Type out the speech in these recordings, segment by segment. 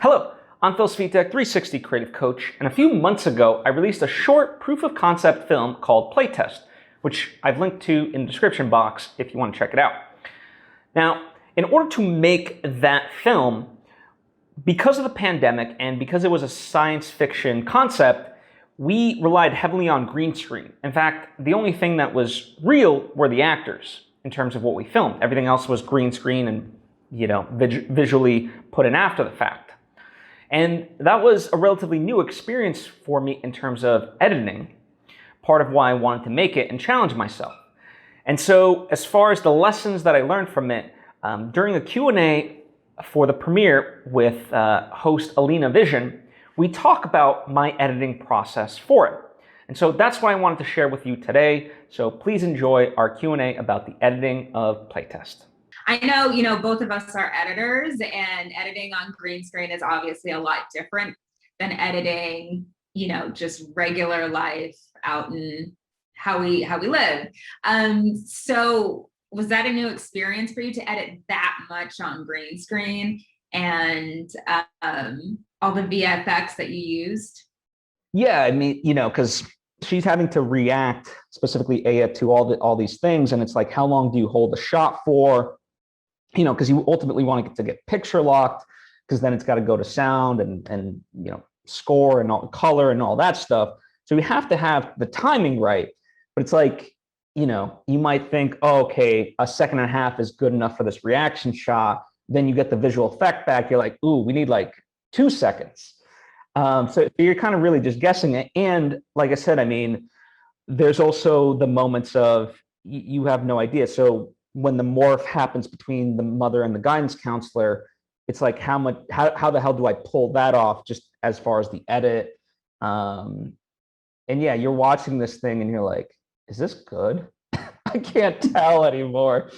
Hello, I'm Svitek, 360 creative coach, and a few months ago I released a short proof of concept film called Playtest, which I've linked to in the description box if you want to check it out. Now, in order to make that film, because of the pandemic and because it was a science fiction concept, we relied heavily on green screen. In fact, the only thing that was real were the actors in terms of what we filmed. Everything else was green screen and, visually put in after the fact. And that was a relatively new experience for me in terms of editing, part of why I wanted to make it and challenge myself. And so as far as the lessons that I learned from it, during a Q&A for the premiere with host Alina Vision, we talk about my editing process for it. And so that's what I wanted to share with you today. So please enjoy our Q&A about the editing of Playtest. I know, both of us are editors, and editing on green screen is obviously a lot different than editing, just regular life out in how we live. So was that a new experience for you to edit that much on green screen and all the VFX that you used? Yeah, I mean, because she's having to react, specifically Aya, to all these things, and it's like, how long do you hold the shot for? Because you ultimately want it to get picture locked, because then it's got to go to sound and score and all color and all that stuff. So we have to have the timing right. But it's like, you might think, oh, okay, a second and a half is good enough for this reaction shot. Then you get the visual effect back. You're like, ooh, we need like 2 seconds. So you're kind of really just guessing it. And like I said, I mean, there's also the moments of you have no idea. So when the morph happens between the mother and the guidance counselor, it's like, how the hell do I pull that off just as far as the edit? And yeah, you're watching this thing and you're like, is this good? I can't tell anymore.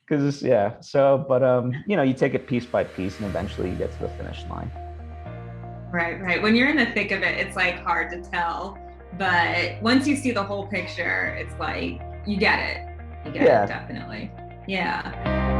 Because yeah, so, but you take it piece by piece and eventually you get to the finish line. Right. When you're in the thick of it, it's like hard to tell. But once you see the whole picture, it's like, you get it. You get it, definitely. Yeah.